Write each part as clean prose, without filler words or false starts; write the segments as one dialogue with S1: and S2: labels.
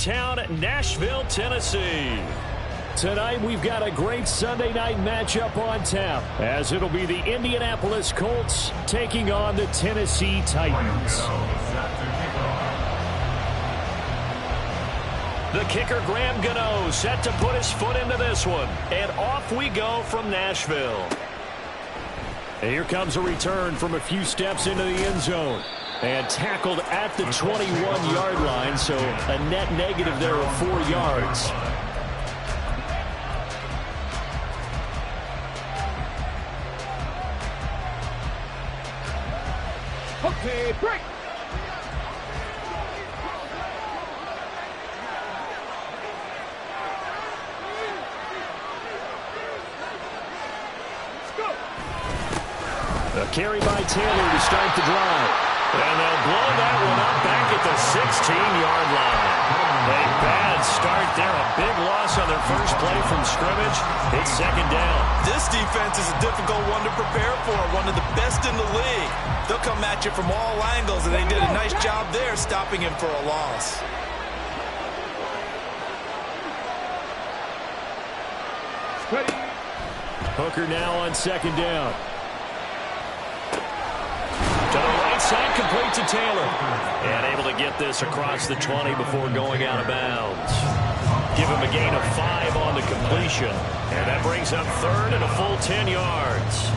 S1: town, Nashville, Tennessee. Tonight, we've got a great Sunday night matchup on tap, as it'll be the Indianapolis Colts taking on the Tennessee Titans. The kicker, Graham Gano, set to put his foot into this one. And off we go from Nashville. And here comes a return from a few steps into the end zone. And tackled at the 21-yard line, so a net negative there of 4 yards.
S2: Okay, break.
S1: A carry by Taylor to start the drive. And they'll blow that one up back at the 16-yard line. A bad start there. A big loss on their first play from scrimmage. It's second down.
S3: This defense is a difficult one to prepare for. One of the best in the league. They'll come at you from all angles, and they did a nice job there stopping him for a loss.
S1: Hooker now on second down. To the right side, complete to Taylor. And able to get this across the 20 before going out of bounds. Give him a gain of 5 on the completion. And that brings up third and a full 10 yards.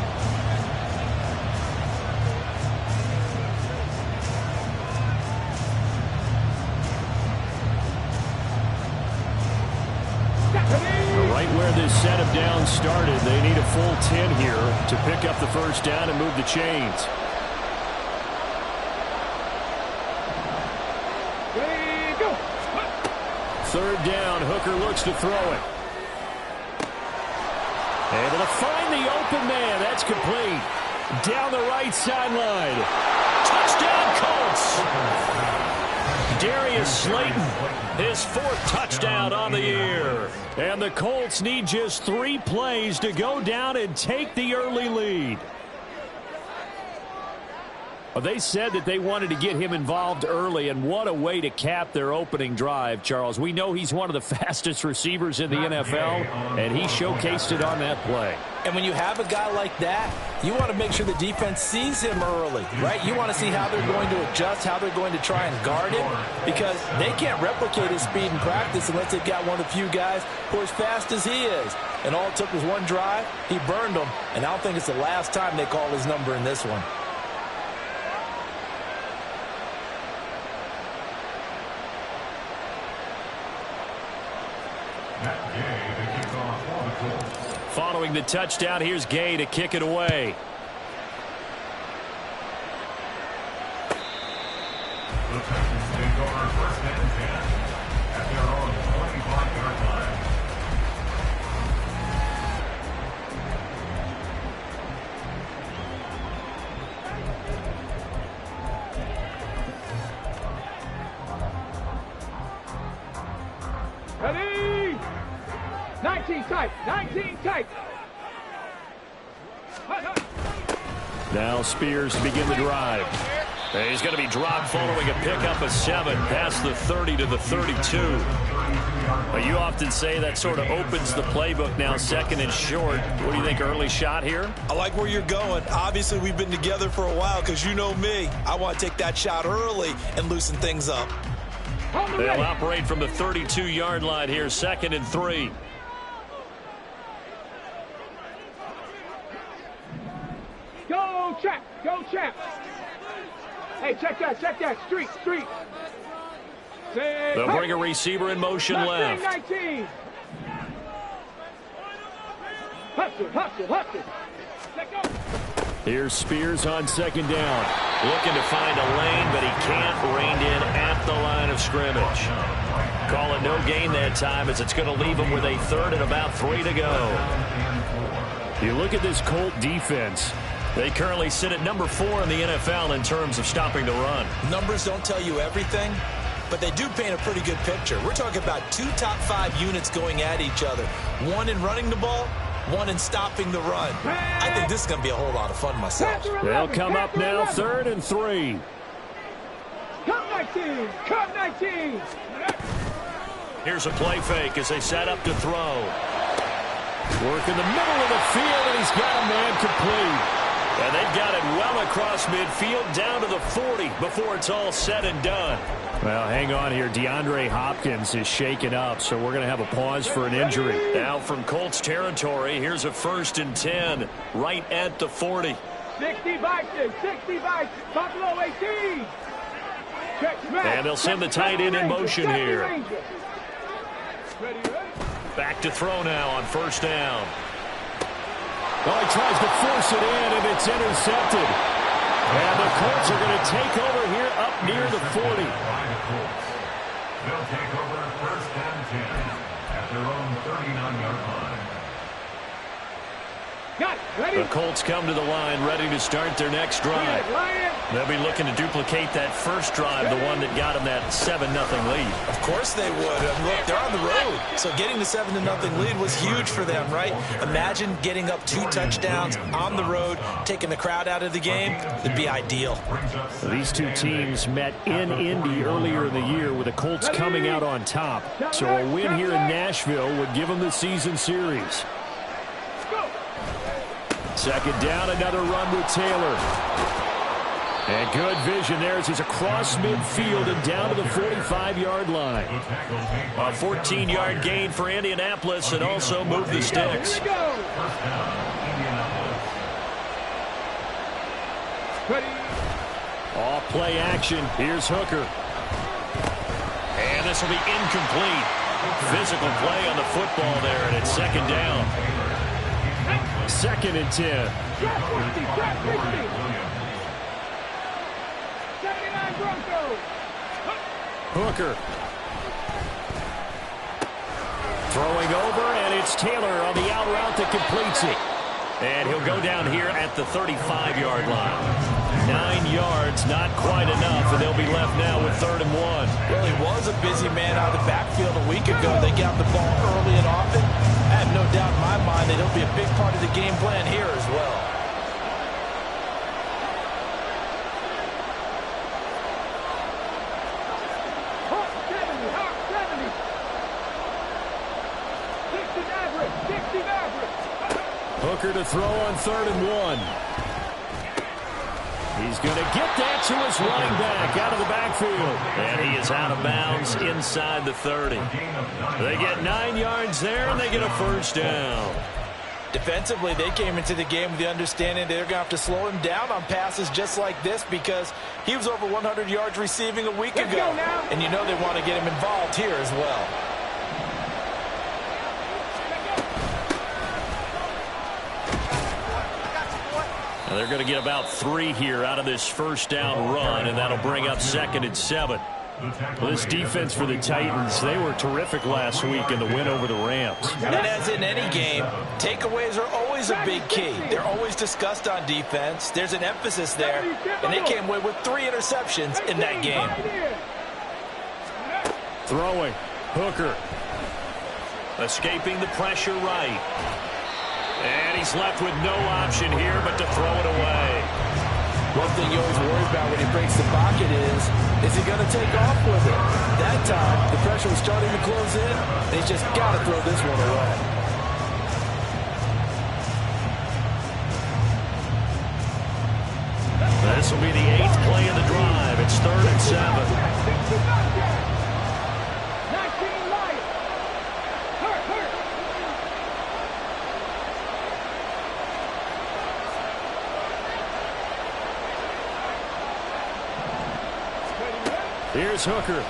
S1: Right where this set of downs started, they need a full 10 here to pick up the first down and move the chains. Third down, Hooker looks to throw it. Able to find the open man. That's complete. Down the right sideline. Touchdown, Colts! Darius Slayton, his 4th touchdown on the year. And the Colts need just 3 plays to go down and take the early lead. Well, they said that they wanted to get him involved early, and what a way to cap their opening drive, Charles. We know he's one of the fastest receivers in the NFL, and he showcased it on that play.
S3: And when you have a guy like that, you want to make sure the defense sees him early, right? You want to see how they're going to adjust, how they're going to try and guard him, because they can't replicate his speed in practice unless they've got one of the few guys who are as fast as he is. And all it took was one drive. He burned them, and I don't think it's the last time they call his number in this one.
S1: Following the touchdown, here's Gay to kick it away.
S4: The Texans take over first and 10 at their own 25-yard line.
S2: Ready? 19 tight. 19 tight.
S1: Now Spears to begin the drive. And he's going to be dropped following a pickup of 7 past the 30 to the 32. But you often say that sort of opens the playbook now, second and short. What do you think, early shot here?
S3: I like where you're going. Obviously, we've been together for a while because you know me. I want to take that shot early and loosen things up.
S1: They'll operate from the 32-yard line here, second and 3.
S2: Go, Champ. Go, Champ. Hey, check that. Street.
S1: They'll bring a receiver in motion left.
S2: 19. Hustle. Let go.
S1: Here's Spears on second down. Looking to find a lane, but he can't. Reined in at the line of scrimmage. Call it no gain that time, as it's going to leave him with a third and about 3 to go. You look at this Colt defense. They currently sit at number 4 in the NFL in terms of stopping the run.
S3: Numbers don't tell you everything, but they do paint a pretty good picture. We're talking about 2 top 5 units going at each other. One in running the ball, one in stopping the run. I think this is going to be a whole lot of fun myself.
S1: They'll come up now, third and 3.
S2: Come 19.
S1: Here's a play fake as they set up to throw. Work in the middle of the field, and he's got a man complete. And they've got it well across midfield down to the 40 before it's all said and done.
S5: Well, hang on here. DeAndre Hopkins is shaken up, so we're going to have a pause for an injury.
S1: Now from Colts territory, here's a 1st and 10 right at the 40.
S2: 60 Vikings, 60 Vikings, Buffalo 18. Check smash.
S1: And they'll send the tight end in motion here.
S2: Ready.
S1: Back to throw now on 1st down.
S5: Oh, he tries to force it in, and it's intercepted. And the Colts are going to take over here up near the 40.
S4: They'll take over 1st and 10 at their own 39-yard line.
S2: Got it. Ready.
S1: The Colts come to the line ready to start their next drive. They'll be looking to duplicate that first drive, the one that got them that 7-0 lead.
S3: Of course they would. Look, they're on the road. So getting the 7-0 lead was huge for them, right? Imagine getting up 2 touchdowns on the road, taking the crowd out of the game. It'd be ideal.
S5: These two teams met in Indy earlier in the year with the Colts coming out on top. So a win here in Nashville would give them the season series. 2nd down, another run with Taylor. And good vision there as he's across midfield and down to the 45-yard line.
S1: A 14-yard gain for Indianapolis and also move the sticks.
S5: Off play action. Here's Hooker.
S1: And this will be incomplete. Physical play on the football there, and it's 2nd down.
S5: 2nd and 10.
S2: 79 Broncos.
S5: Hooker. Throwing over, and it's Taylor on the out route that completes it.
S1: And he'll go down here at the 35-yard line. 9 yards, not quite enough, and they'll be left now with 3rd and 1.
S3: Well, he was a busy man out of the backfield a week ago. They got the ball early and often. I have no doubt in my mind that he'll be a big part of the game plan here as well.
S2: Hawk 70, Hawk 70. 60 Maverick, 60 Maverick.
S5: Hooker to throw on 3rd and 1. He's going to get that to his running back out of the backfield.
S1: And he is out of bounds inside the 30. They get 9 yards there, and they get a 1st down.
S3: Defensively, they came into the game with the understanding they're going to have to slow him down on passes just like this because he was over 100 yards receiving a week ago. And you know they want to get him involved here as well.
S1: Now they're going to get about 3 here out of this 1st down run, and that'll bring up 2nd and 7.
S5: Well, this defense for the Titans, they were terrific last week in the win over the Rams.
S3: And as in any game, takeaways are always a big key. They're always discussed on defense. There's an emphasis there, and they came away with 3 interceptions in that game.
S5: Throwing. Hooker.
S1: Escaping the pressure right. And he's left with no option here but to throw it away.
S3: One thing you always worry about when he breaks the pocket is he going to take off with it? That time, the pressure was starting to close in, and he's just got to throw this one away.
S1: This will be the 8th play of the drive. It's 3rd and 7.
S2: 19 Lions. Hurt.
S5: Here's Hooker.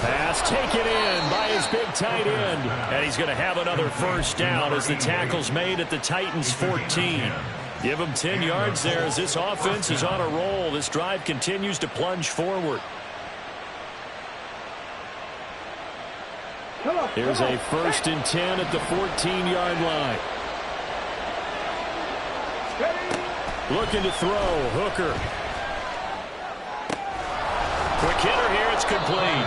S5: Pass taken in by his big tight end.
S1: And he's going to have another 1st down as the tackle's made at the Titans' 14. Give him 10 yards there as this offense is on a roll. This drive continues to plunge forward.
S5: Here's a 1st and 10 at the 14-yard line. Looking to throw. Hooker.
S1: Quick hitter here. It's complete.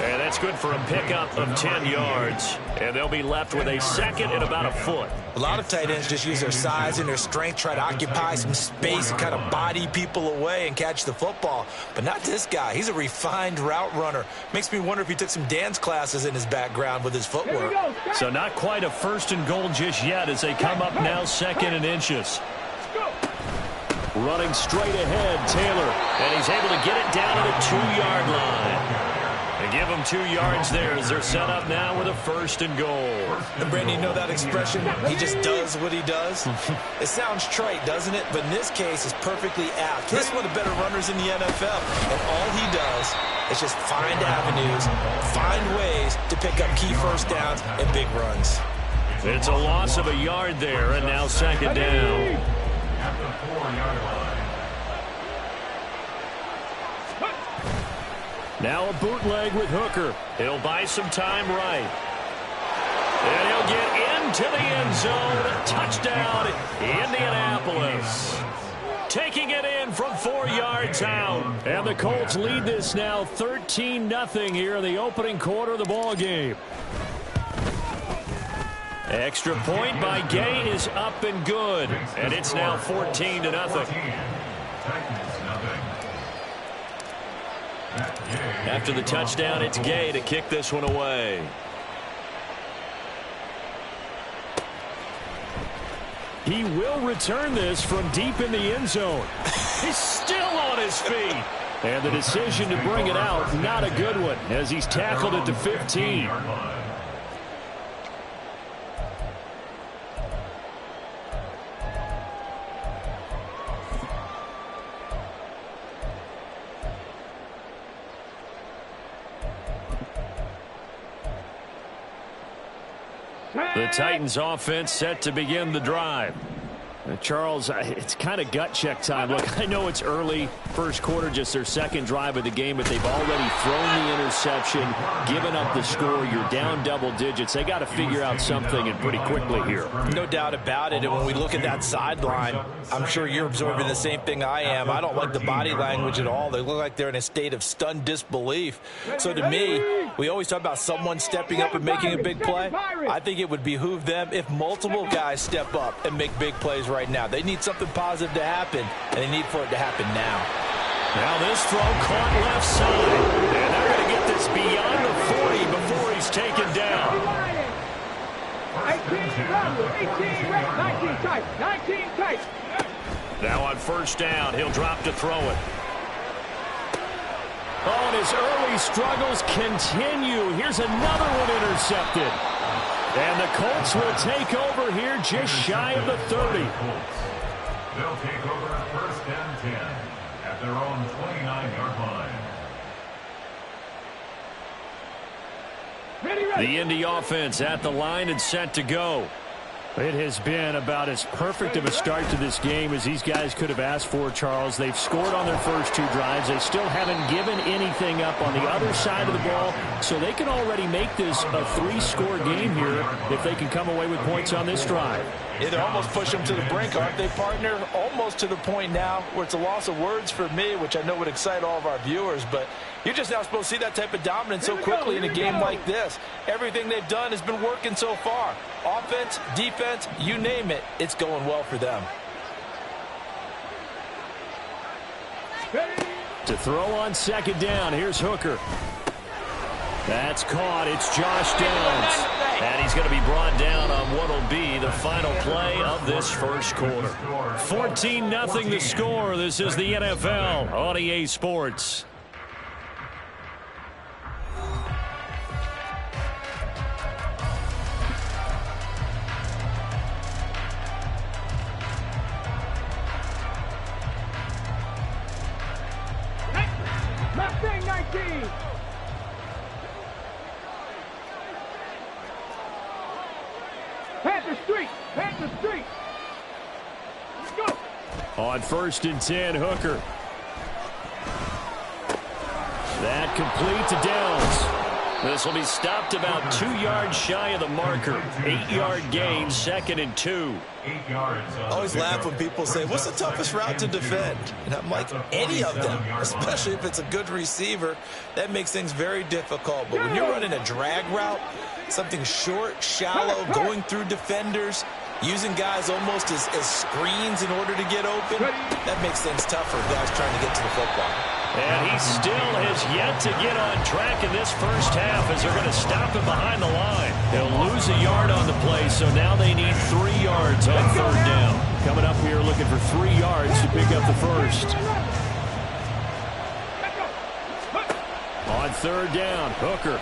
S1: And that's good for a pickup of 10 yards. And they'll be left with a second and about a foot.
S3: A lot of tight ends just use their size and their strength, try to occupy some space and kind of body people away and catch the football. But not this guy. He's a refined route runner. Makes me wonder if he took some dance classes in his background with his footwork.
S5: So not quite a first and goal just yet as they come up now second and inches. Running straight ahead, Taylor. And he's able to get it down to the 2-yard line. They give him 2 yards there as they're set up now with a first and goal.
S3: And Brandon, you know that expression? He just does what he does. It sounds trite, doesn't it? But in this case, it's perfectly apt. He's one of the better runners in the NFL. And all he does is just find avenues, find ways to pick up key first downs and big runs.
S1: It's a loss of a yard there, and now second down.
S4: At the 4-yard line.
S5: Now a bootleg with Hooker.
S1: He'll buy some time right. And he'll get into the end zone. Touchdown, Indianapolis. Taking it in from 4 yards out.
S5: And the Colts lead this now 13-0 here in the opening quarter of the ball game. Extra point by Gay is up and good. And it's now 14-0.
S1: After the touchdown, it's Gay to kick this one away.
S5: He will return this from deep in the end zone.
S1: He's still on his feet.
S5: And the decision to bring it out, not a good one, as he's tackled at the 15. The Titans offense set to begin the drive. Charles, it's kind of gut check time. Look, I know it's early, first quarter, just their second drive of the game, but they've already thrown the interception, given up the score. You're down double digits. They got to figure out something, and pretty quickly here.
S3: No doubt about it. And when we look at that sideline, I'm sure you're absorbing the same thing I am. I don't like the body language at all. They look like they're in a state of stunned disbelief. So to me, we always talk about someone stepping up and making a big play. I think it would behoove them if multiple guys step up and make big plays right now. They need something positive to happen, and they need for it to happen now.
S1: Now this throw caught left side, and they're going to get this beyond the 40 before he's taken down.
S2: 19 tight.
S1: Now on first down, he'll drop to throw it.
S5: Oh, and his early struggles continue. Here's another one intercepted. And the Colts will take over here just shy of the 30.
S4: They'll take over first and 10 at their own 29-yard line.
S1: The Indy offense at the line and set to go.
S5: It has been about as perfect of a start to this game as these guys could have asked for, Charles. They've scored on their first 2 drives. They still haven't given anything up on the other side of the ball, so they can already make this a 3-score game here if they can come away with points on this drive.
S3: Yeah, they're almost pushing them to the brink, aren't they, partner? Almost to the point now where it's a loss of words for me, which I know would excite all of our viewers, but you're just now supposed to see that type of dominance so quickly in a game like this. Everything they've done has been working so far. Offense, defense, you name it, it's going well for them.
S5: To throw on second down, here's Hooker. That's caught. It's Josh Downs.
S1: And he's going to be brought down on what will be the final play of this first quarter.
S5: 14-0 the score. This is the NFL on EA Sports.
S2: Mustang 19. Panther Street. Let's go.
S5: On first and 10, Hooker. That complete to Downs. This will be stopped about 2 yards shy of the marker. 8-yard gain, 2nd and 2.
S4: 8 yards.
S3: I always laugh when people say, what's the toughest route to defend? And I'm like, any of them, especially if it's a good receiver. That makes things very difficult. But when you're running a drag route, something short, shallow, going through defenders, using guys almost as screens in order to get open, that makes things tough for guys trying to get to the football.
S5: And he still has yet to get on track in this first half as they're going to stop him behind the line. They'll lose a yard on the play, so now they need 3 yards on 3rd down. Coming up here looking for 3 yards to pick up the first. On 3rd down, Hooker.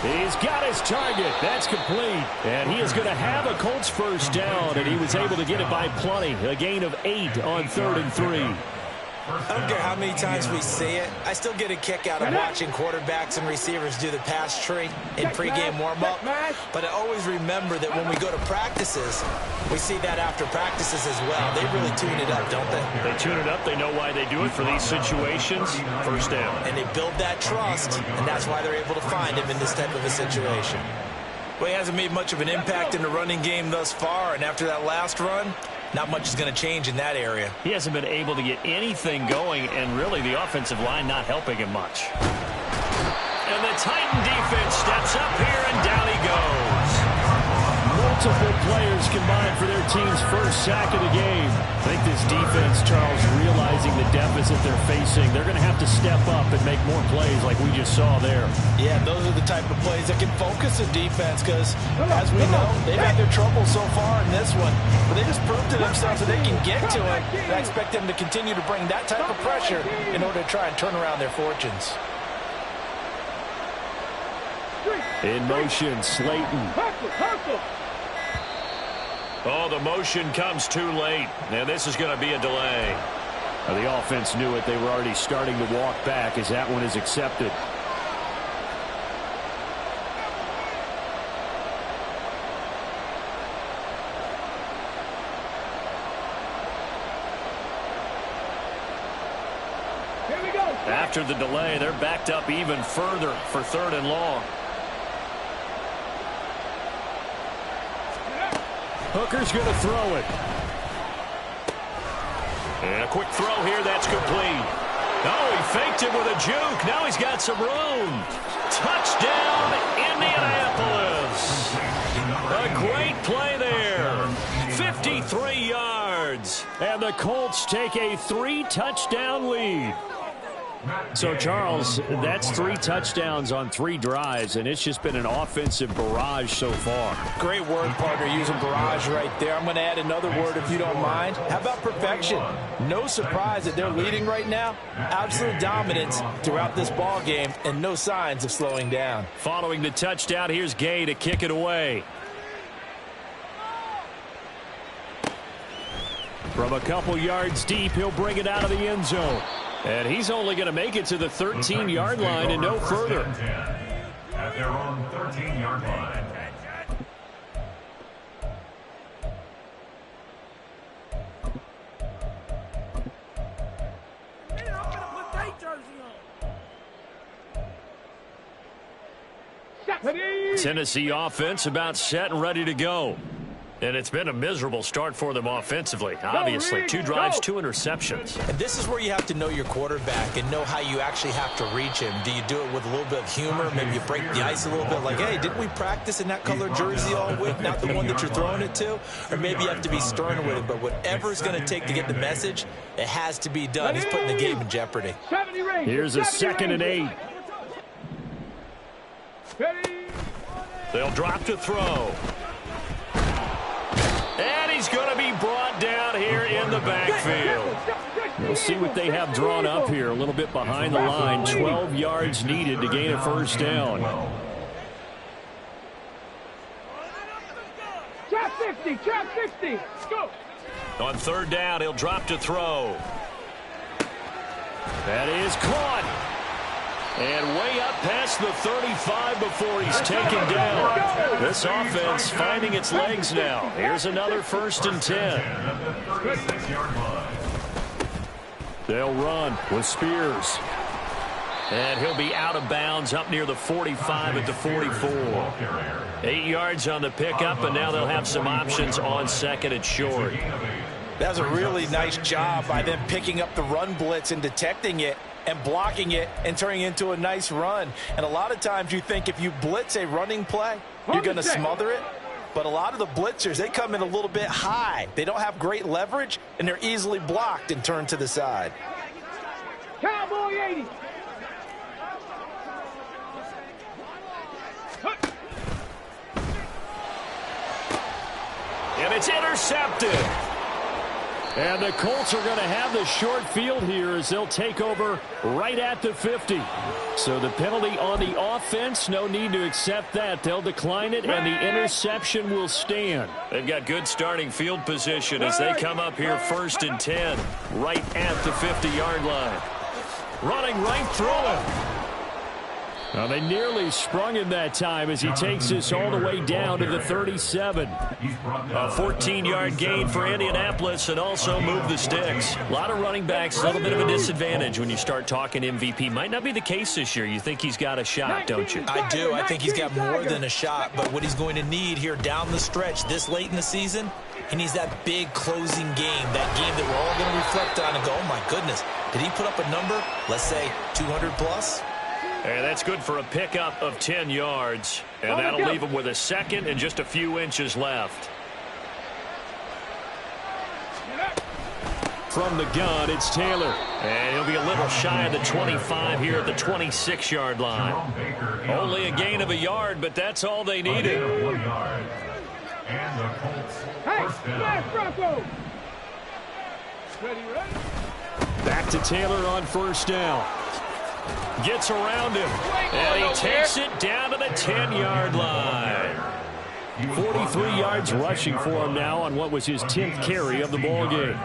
S5: He's got his target. That's complete. And he is going to have a Colts first down, and he was able to get it by plenty. A gain of 8 on 3rd and 3.
S3: I don't care how many times we see it. I still get a kick out of watching quarterbacks and receivers do the pass tree in pregame warm-up. But I always remember that when we go to practices, we see that after practices as well. They really tune it up, don't they?
S5: They tune it up. They know why they do it for these situations. First down.
S3: And they build that trust, and that's why they're able to find him in this type of a situation. Well, he hasn't made much of an impact in the running game thus far, and after that last run, not much is going to change in that area.
S5: He hasn't been able to get anything going, and really the offensive line not helping him much. And the Titan defense steps up here, and down he goes. Multiple players combined for their team's first sack of the game. I think this defense, Charles, realizing the deficit they're facing, they're going to have to step up and make more plays like we just saw there.
S3: Yeah, those are the type of plays that can focus a defense because, as we know, they've had their trouble so far in this one. But they just proved to themselves that they can get to it. And I expect them to continue to bring that type of pressure in order to try and turn around their fortunes.
S5: In motion, Slayton. Oh, the motion comes too late. And this is going to be a delay. The offense knew it. They were already starting to walk back as that one is accepted.
S2: Here we go.
S5: After the delay, they're backed up even further for 3rd and long. Hooker's going to throw it. And a quick throw here, that's complete. Oh, he faked it with a juke. Now he's got some room. Touchdown, Indianapolis. A great play there. 53 yards. And the Colts take a 3-touchdown lead. So, Charles, that's 3 touchdowns on 3 drives, and it's just been an offensive barrage so far.
S3: Great word, partner, using barrage right there. I'm going to add another word if you don't mind. How about perfection? No surprise that they're leading right now. Absolute dominance throughout this ball game and no signs of slowing down.
S5: Following the touchdown, here's Gay to kick it away. From a couple yards deep, he'll bring it out of the end zone. And he's only going to make it to the 13-yard line and no further.
S4: At their own 13-yard line.
S5: Tennessee offense about set and ready to go. And it's been a miserable start for them offensively. Obviously, 2 drives, 2 interceptions.
S3: And this is where you have to know your quarterback and know how you actually have to reach him. Do you do it with a little bit of humor? Maybe you break the ice a little bit like, hey, didn't we practice in that color jersey all week? Not the one that you're throwing it to? Or maybe you have to be stern with him. But whatever it's going to take to get the message, it has to be done. He's putting the game in jeopardy.
S5: Here's a 2nd and 8. They'll drop to throw. And he's going to be brought down here in the backfield. We'll see what they have drawn up here. A little bit behind the line. 12 yards needed to gain a first down.
S2: Trap 50, trap 50. Go.
S5: On 3rd down, he'll drop to throw. That is caught. And way up past the 35 before he's taken down. This offense finding its legs now. Here's another 1st and 10. They'll run with Spears.
S1: And he'll be out of bounds up near the 45 at the 44. 8 yards on the pickup, and now they'll have some options on second and short.
S3: That was a really nice job by them picking up the run blitz and detecting it and blocking it and turning it into a nice run. And a lot of times you think if you blitz a running play, you're going to smother it. But a lot of the blitzers, they come in a little bit high. They don't have great leverage, and they're easily blocked and turned to the side.
S2: Cowboy 80.
S1: And it's intercepted.
S5: And the Colts are going to have the short field here as they'll take over right at the 50. So the penalty on the offense, no need to accept that. They'll decline it, and the interception will stand.
S1: They've got good starting field position as they come up here 1st and 10, right at the 50-yard line. Running right through him.
S5: Well, they nearly sprung him that time as he takes this all the way down to the 37.
S1: A 14-yard gain for Indianapolis and also move the sticks. A lot of running backs, a little bit of a disadvantage when you start talking MVP. Might not be the case this year. You think he's got a shot, don't you?
S3: I do. I think he's got more than a shot. But what he's going to need here down the stretch this late in the season, he needs that big closing game, that game that we're all going to reflect on and go, oh, my goodness, did he put up a number, let's say 200-plus?
S1: And that's good for a pickup of 10 yards. And that'll leave him with a second and just a few inches left.
S5: From the gun, it's Taylor.
S1: And he'll be a little shy of the 25 here at the 26-yard line. Only a gain of a yard, but that's all they needed.
S4: And the Colts first down.
S2: Last Bronco. Ready.
S5: Back to Taylor on 1st down.
S1: Gets around him, and he takes it down to the 10-yard line.
S5: 43 yards rushing for him now on what was his 10th carry of the ball game.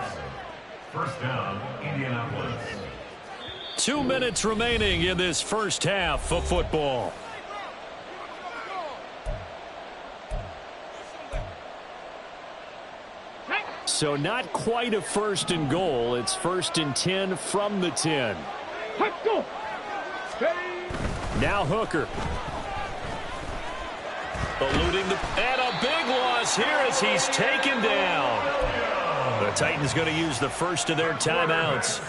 S4: First down, Indianapolis.
S1: 2 minutes remaining in this first half of football.
S5: So not quite a 1st and goal. It's 1st and 10 from the 10.
S2: Let's go.
S5: Now Hooker.
S1: Eluding and a big loss here as he's taken down. The Titans going to use the first of their timeouts.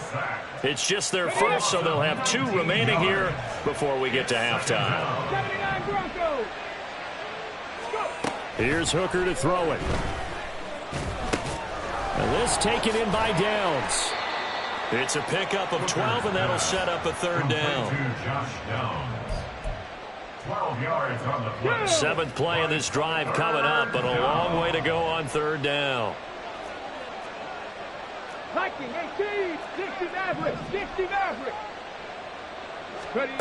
S1: It's just their first, so they'll have 2 remaining here before we get to halftime.
S2: 79 Broncos.
S5: Here's Hooker to throw it. And this taken in by Downs.
S1: It's a pickup of 12, and that'll set up a 3rd down.
S4: 12 yards on the play.
S1: 7th play of this drive coming up, but a long way to go on 3rd down.
S2: Viking 18, 60 Maverick, 60 Maverick. Ready.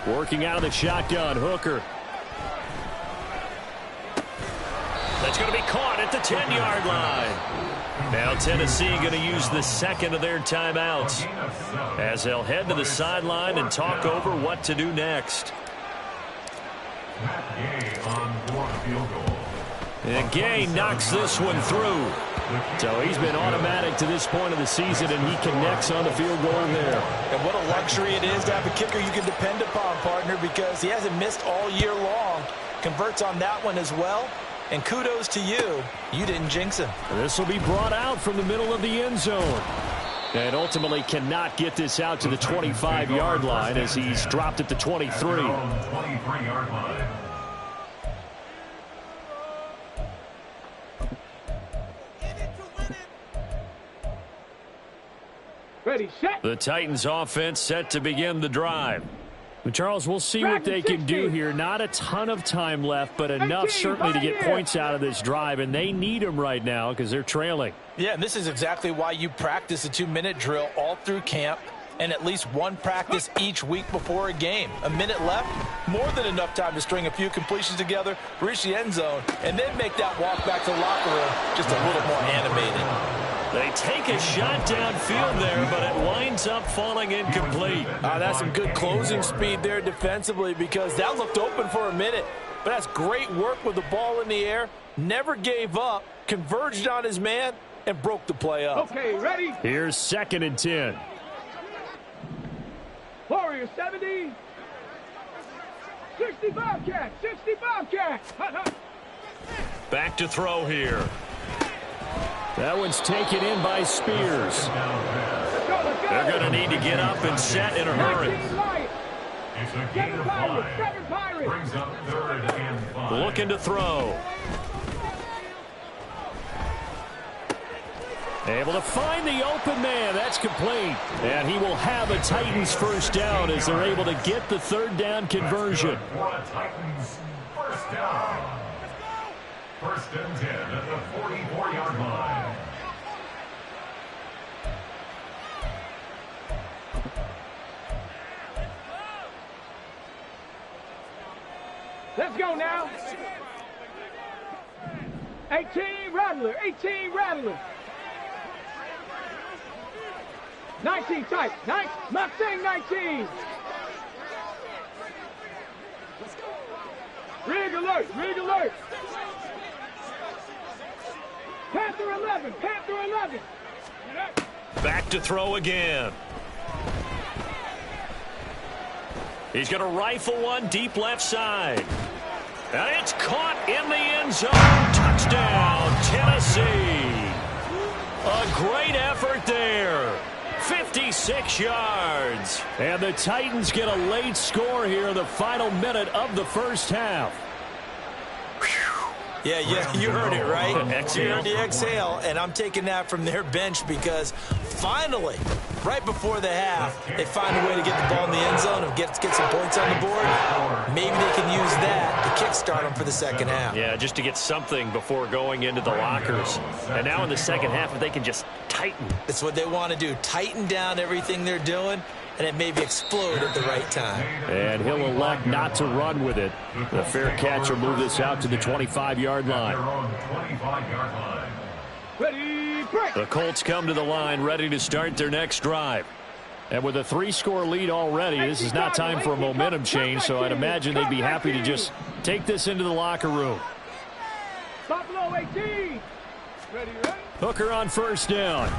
S5: Working out of the shotgun, Hooker.
S1: That's going to be caught at the 10-yard line. Now Tennessee going to use the second of their timeouts as they'll head to the sideline and talk over what to do next. And Gay knocks this one through.
S5: So he's been automatic to this point of the season, and he connects on the field goal there.
S3: And what a luxury it is to have a kicker you can depend upon, partner, because he hasn't missed all year long. Converts on that one as well. And kudos to you. You didn't jinx him.
S5: This will be brought out from the middle of the end zone. And ultimately cannot get this out to the 25-yard line as he's dropped at the 23.
S4: 23-yard line.
S2: Ready, set.
S1: The Titans offense set to begin the drive.
S5: But Charles, we'll see what they can do here. Not a ton of time left, but enough certainly to get points out of this drive, and they need them right now because they're trailing.
S3: Yeah, and this is exactly why you practice a 2-minute drill all through camp and at least one practice each week before a game. A minute left, more than enough time to string a few completions together, reach the end zone, and then make that walk back to the locker room just a little more animated.
S1: They take a shot downfield there, but it winds up falling incomplete.
S3: That's some good closing speed there defensively because that looked open for a minute. But that's great work with the ball in the air. Never gave up, converged on his man, and broke the play up.
S2: Okay, ready?
S5: Here's 2nd and 10.
S2: Forward. Warriors, 70. 65 cat, 65 cat. Hut, hut.
S1: Back to throw here.
S5: That one's taken in by Spears.
S2: Let's go, let's go.
S1: They're going to need to get up and set in a hurry.
S2: 19 Lions.
S4: It's a
S2: 7
S4: gain of
S2: Pirates,
S4: 5.
S2: 7 Pirates.
S4: Brings up 3rd and 5.
S1: Looking to throw.
S5: Able to find the open man. That's complete. And he will have a Titans first down as they're able to get the 3rd down conversion.
S4: For a Titans first down. 1st and 10 at the 44-yard line.
S2: Let's go now. 18 Rattler, 18 Rattler. 19 tight, nice, Mustang 19. Rig alert, rig alert. Panther 11, Panther 11.
S1: Back to throw again. He's going to rifle one deep left side. And it's caught in the end zone. Touchdown, Tennessee. A great effort there. 56 yards.
S5: And the Titans get a late score here in the final minute of the first half.
S3: Yeah, you heard it, right?
S1: Exhale.
S3: You heard the exhale, and I'm taking that from their bench because finally, right before the half, they find a way to get the ball in the end zone and get some points on the board. Maybe they can use that to kickstart them for the second half.
S1: Yeah, just to get something before going into the lockers. And now in the second half, if they can just tighten.
S3: That's what they want to do, tighten down everything they're doing, and it maybe explode at the right time.
S5: And he'll elect not to run with it. The fair catch will move this out to the 25-yard line.
S4: They're on the 25-yard line.
S2: Ready, break.
S1: The Colts come to the line ready to start their next drive.
S5: And with a 3-score lead already, this is not time for a momentum change, so I'd imagine they'd be happy to just take this into the locker room.
S2: Buffalo 18. Ready, ready.
S5: Hooker on first down.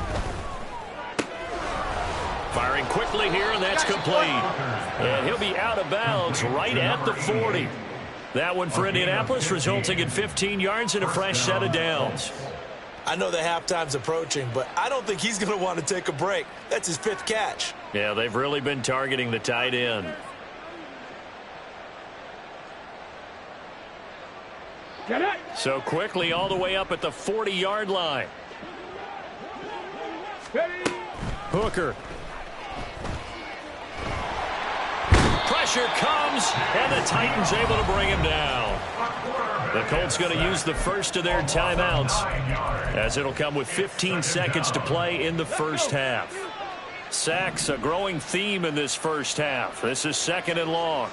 S1: Firing quickly here, and that's complete. And he'll be out of bounds right at the 40. That one for Indianapolis, resulting in 15 yards and a fresh set of downs.
S3: I know the halftime's approaching, but I don't think he's going to want to take a break. That's his 5th catch.
S1: Yeah, they've really been targeting the tight end.
S2: Get it.
S1: So quickly all the way up at the 40-yard line.
S2: Ready.
S5: Hooker.
S1: Pressure comes, and the Titans able to bring him down. The Colts going to use the first of their timeouts, as it'll come with 15 seconds to play in the first half. Sacks, a growing theme in this first half. This is 2nd and long.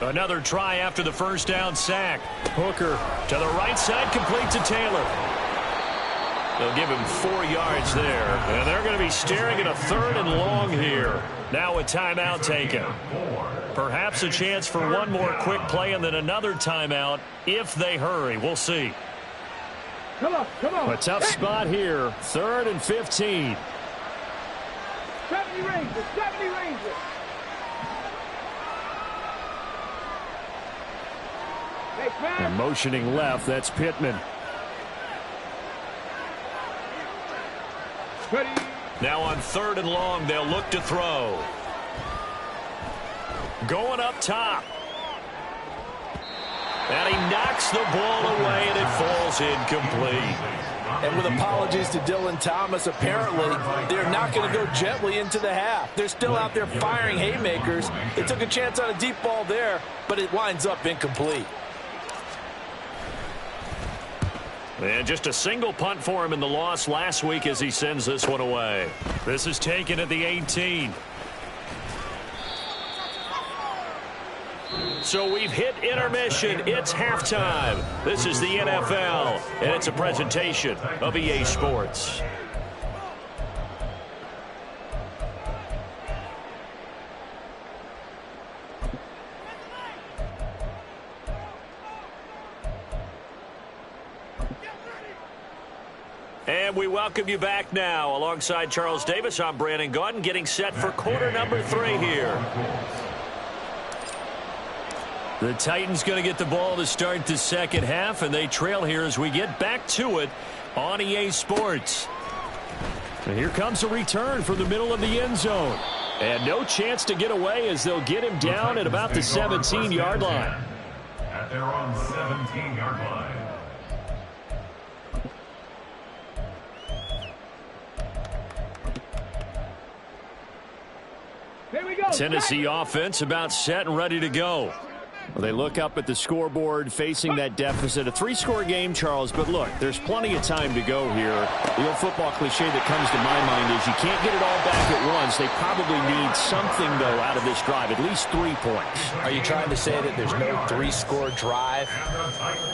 S1: Another try after the first down sack. Hooker to the right side, complete to Taylor. They'll give him 4 yards there. And they're going to be staring at a 3rd and long here. Now a timeout taken. Perhaps a chance for one more quick play and then another timeout if they hurry. We'll see.
S2: Come on, come on.
S5: A tough spot here. 3rd and 15.
S2: 70 Rangers, 70 Rangers. Hey,
S5: And
S2: man.
S5: motioning left, that's Pittman.
S2: Ready.
S1: Now on 3rd and long, they'll look to throw. Going up top. And he knocks the ball away, and it falls incomplete.
S3: And with apologies to Dylan Thomas, apparently they're not going to go gently into the half. They're still out there firing haymakers. They took a chance on a deep ball there, but it winds up incomplete.
S1: And just a single punt for him in the loss last week as he sends this one away. This is taken at the 18. So we've hit intermission. It's halftime. This is the NFL, and it's a presentation of EA Sports. And And we welcome you back now. Alongside Charles Davis, I'm Brandon Gaudin, getting set for quarter number 3 here. The Titans going to get the ball to start the second half, and they trail here as we get back to it on EA Sports. And here comes a return from the middle of the end zone. And no chance to get away as they'll get him down at about the 17-yard line.
S4: At their own 17-yard line.
S2: Here we go.
S5: Tennessee offense about set and ready to go. Well, they look up at the scoreboard facing that deficit. A 3-score game, Charles, but look, there's plenty of time to go here. The old football cliche that comes to my mind is you can't get it all back at once. They probably need something, though, out of this drive, at least 3 points.
S3: Are you trying to say that there's no 3-score drive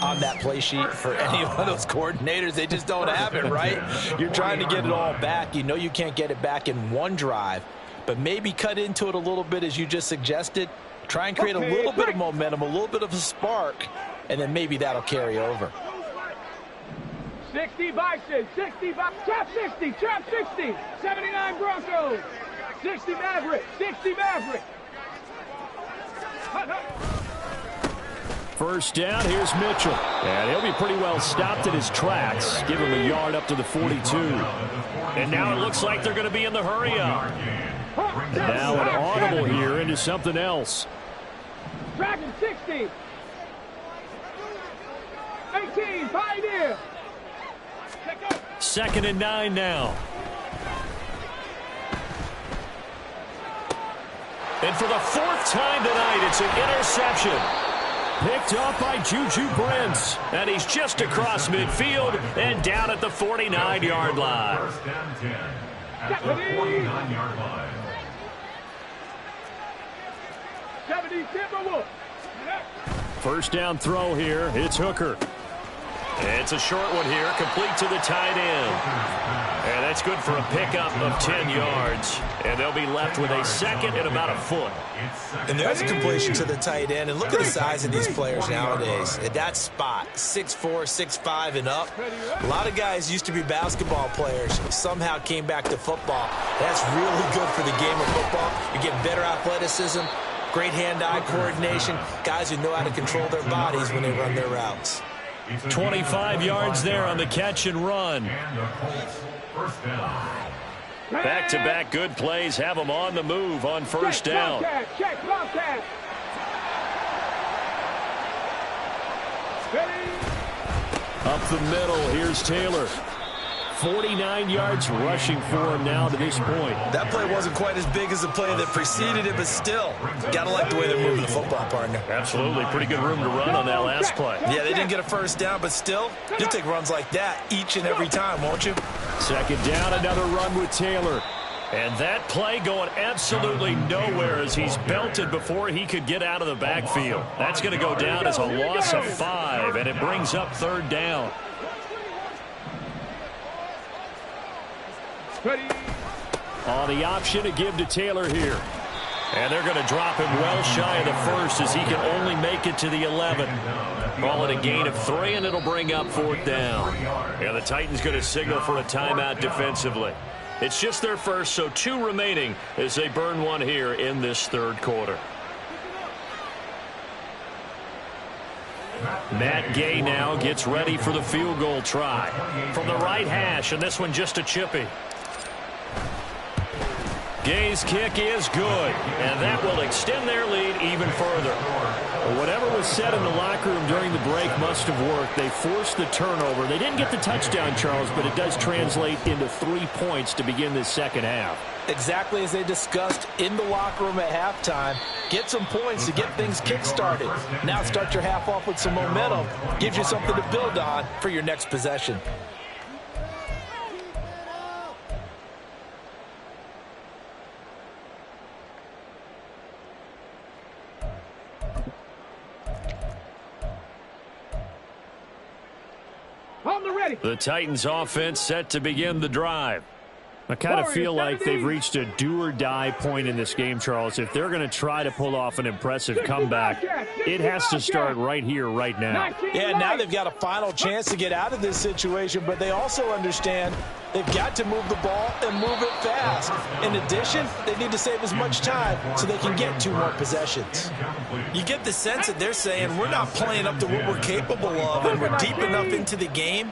S3: on that play sheet for any one of those coordinators? They just don't have it, right? You're trying to get it all back. You know you can't get it back in one drive, but maybe cut into it a little bit as you just suggested. Try and create a little bit of momentum, a little bit of a spark, and then maybe that'll carry over.
S2: 60 Bison, 65, trap 60, 79 Broncos, 60 Maverick, 60 Maverick.
S5: First down, here's Mitchell. And he'll be pretty well stopped in his tracks. Give him a yard up to the 42.
S1: And now it looks like they're going to be in the hurry-up.
S5: And now an audible here into something else.
S2: Dragon 60. 18, Pioneer.
S1: 2nd and 9 now. And for the 4th time tonight, it's an interception. Picked off by Juju Brents. And he's just across midfield and down at the 49-yard line.
S4: First down 10 at the 49-yard line.
S2: 70 Timberwolves.
S5: First down throw here. It's Hooker.
S1: It's a short one here, complete to the tight end. And that's good for a pickup of 10 yards. And they'll be left with a second and about a foot.
S3: And there's a completion to the tight end. And look at the size of these players nowadays. At that spot, 6'4", 6'5", and up. A lot of guys used to be basketball players, somehow came back to football. That's really good for the game of football. You get better athleticism, great hand-eye coordination, guys who know how to control their bodies when they run their routes.
S1: 25 yards there on the catch and run. Back-to-back good plays have them on the move on first down.
S2: Check, Bobcat.
S5: Up the middle, here's Taylor. 49 yards rushing for him now to this point.
S3: That play wasn't quite as big as the play that preceded it, but still, gotta like the way they're moving the football, partner.
S1: Absolutely. Pretty good room to run on that last play.
S3: Yeah, they didn't get a first down, but still, you'll take runs like that each and every time, won't you?
S5: Second down, another run with Taylor.
S1: And that play going absolutely nowhere as he's belted before he could get out of the backfield. That's going to go down as a loss of 5, and it brings up 3rd down.
S5: On the option to give to Taylor here.
S1: And they're going to drop him well shy of the 1st as he can only make it to the 11. Call it a gain of 3, and it'll bring up 4th down. And the Titans going to signal for a timeout defensively. It's just their first, so 2 remaining as they burn one here in this 3rd quarter. Matt Gay now gets ready for the field goal try. From the right hash, and this one just a chippy. Gay's kick is good, and that will extend their lead even further.
S5: Well, whatever was said in the locker room during the break must have worked. They forced the turnover. They didn't get the touchdown, Charles, but it does translate into 3 points to begin this second half.
S3: Exactly as they discussed in the locker room at halftime. Get some points to get things kick-started. Now start your half off with some momentum. Gives you something to build on for your next possession.
S2: On the ready.
S5: The Titans offense set to begin the drive. I kind of feel like they've reached a do-or-die point in this game, Charles. If they're going to try to pull off an impressive comeback, it has to start right here, right now.
S3: Yeah, now they've got a final chance to get out of this situation, but they also understand they've got to move the ball and move it fast. In addition, they need to save as much time so they can get 2 more possessions. You get the sense that they're saying we're not playing up to what we're capable of, and we're deep enough into the game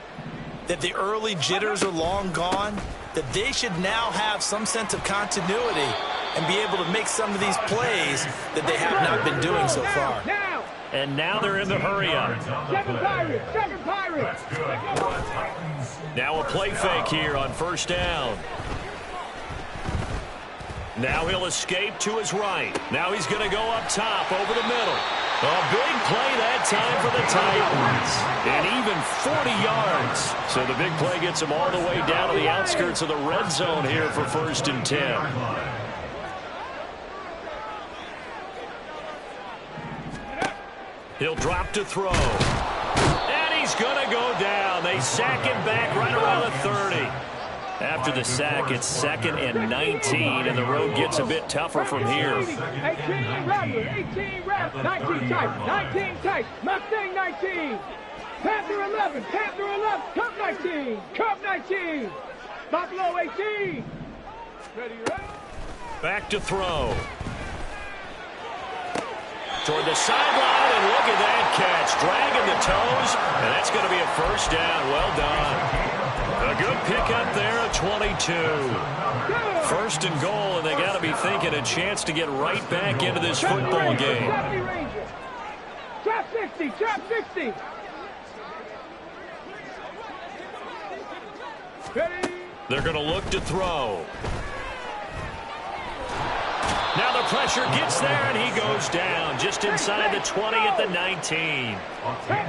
S3: that the early jitters are long gone, that they should now have some sense of continuity and be able to make some of these plays that they have not been doing so far.
S5: And now they're in the hurry-up.
S2: Second Pirates.
S1: Now a play fake here on first down. Now he'll escape to his right. Now he's going to go up top over the middle. A big play that time for the Titans. And even 40 yards. So the big play gets him all the way down to the outskirts of the red zone here for 1st and 10. He'll drop to throw. And he's going to go down. They sack him back right around the 30. After the sack, it's 2nd and 19, and the road gets a bit tougher from here.
S2: 18 Rattler, 19 tight, Mustang 19, Panther 11, Cub 19, Buffalo 18. Ready,
S1: Back to throw. Toward the sideline, and look at that catch. Dragging the toes, and that's going to be a 1st down. Well done. A good pickup there at 22. 1st and goal, and they got to be thinking a chance to get right back into this football game.
S2: Trap 60. Ready?
S1: They're going to look to throw. Now the pressure gets there, and he goes down just inside the 20 at the 19.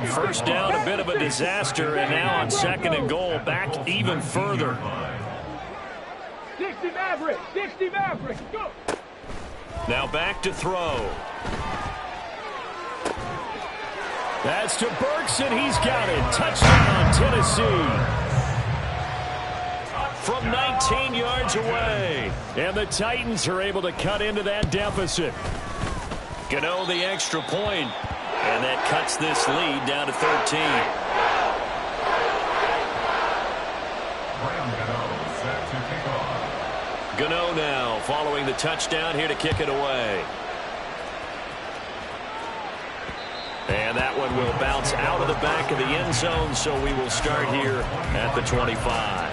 S1: 1st down, a bit of a disaster, and now on 2nd and goal, back even further.
S2: 60 Mavericks, go!
S1: Now back to throw.
S5: That's to Burks, and he's got it. Touchdown, Tennessee.
S1: From 19 yards away.
S5: And the Titans are able to cut into that deficit.
S1: Gano the extra point, and that cuts this lead down to 13. Gano now following the touchdown here to kick it away. And that one will bounce out of the back of the end zone, so we will start here at the 25.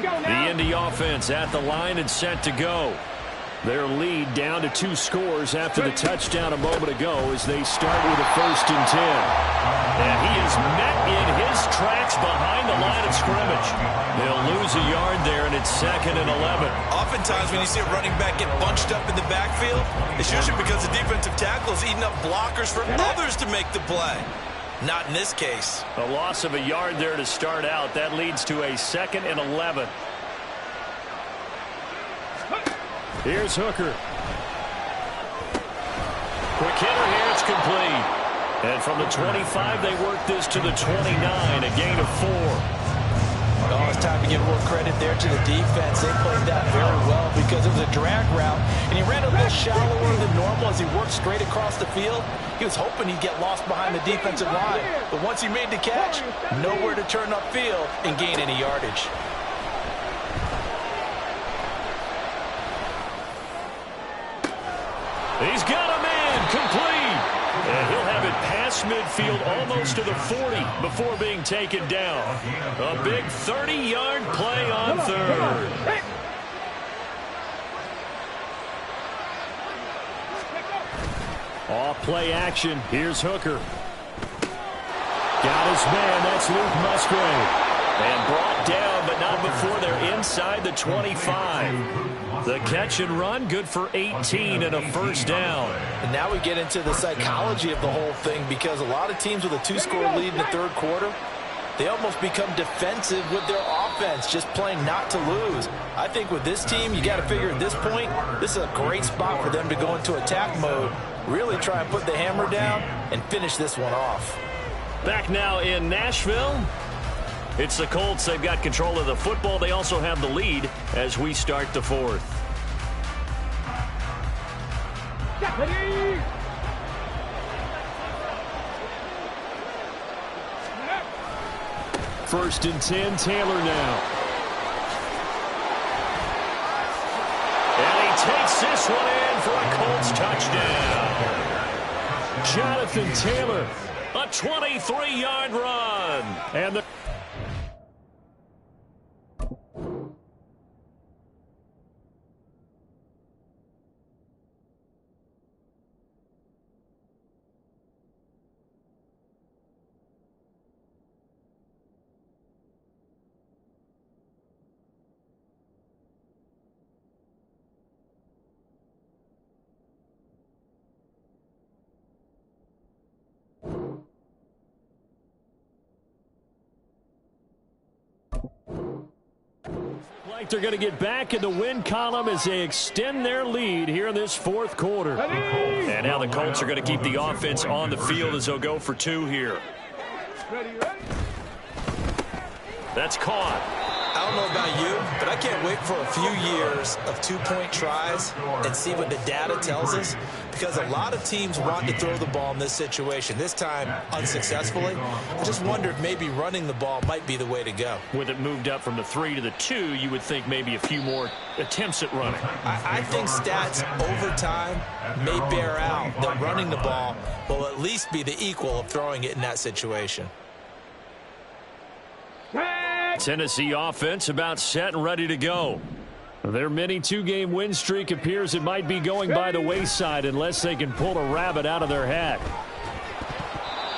S1: The Indy offense at the line and set to go. Their lead down to 2 scores after the touchdown a moment ago as they start with a 1st and 10. And he is met in his tracks behind the line of scrimmage. They'll lose a yard there, and it's 2nd and 11.
S3: Oftentimes when you see a running back get bunched up in the backfield, it's usually because the defensive tackle is eating up blockers for others to make the play. Not in this case.
S1: A loss of a yard there to start out. That leads to a 2nd and 11.
S5: Here's Hooker.
S1: Quick hitter here. It's complete. And from the 25, they work this to the 29, a gain of 4.
S3: Oh, it's time to give more credit there to the defense. They played that very well because it was a drag route, and he ran a little shallower than normal as he worked straight across the field. He was hoping he'd get lost behind the defensive line, but once he made the catch, nowhere to turn upfield and gain any yardage.
S1: He's got a man complete. And he'll have it past midfield almost to the 40 before being taken down. A big 30-yard play on 3rd.
S5: Off play action. Here's Hooker. Got his man. That's Luke Musgrave.
S1: And brought down, but not before they're inside the 25. The catch and run, good for 18 and a 1st down.
S3: And now we get into the psychology of the whole thing, because a lot of teams with a 2-score lead in the 3rd quarter, they almost become defensive with their offense, just playing not to lose. I think with this team, you got to figure at this point, this is a great spot for them to go into attack mode, really try and put the hammer down and finish this one off.
S1: Back now in Nashville,
S5: It's the Colts. They've got control of the football. They also have the lead as we start the fourth.
S2: Ready?
S5: First and 10, Taylor now. And he takes this one in for a Colts touchdown. Jonathan Taylor, a 23-yard run. And the like they're going to get back in the win column as they extend their lead here in this fourth quarter. And now the Colts are going to keep the offense on the field as they'll go for 2 here. That's caught.
S3: I don't know about you, but I can't wait for a few years of two-point tries and see what the data tells us, because a lot of teams want to throw the ball in this situation. This time, unsuccessfully. I just wonder if maybe running the ball might be the way to go.
S5: With it moved up from the 3 to the 2, you would think maybe a few more attempts at running.
S3: I think stats over time may bear out that running the ball will at least be the equal of throwing it in that situation.
S5: Tennessee offense about set and ready to go. Their mini 2-game win streak appears it might be going by the wayside unless they can pull a rabbit out of their hat.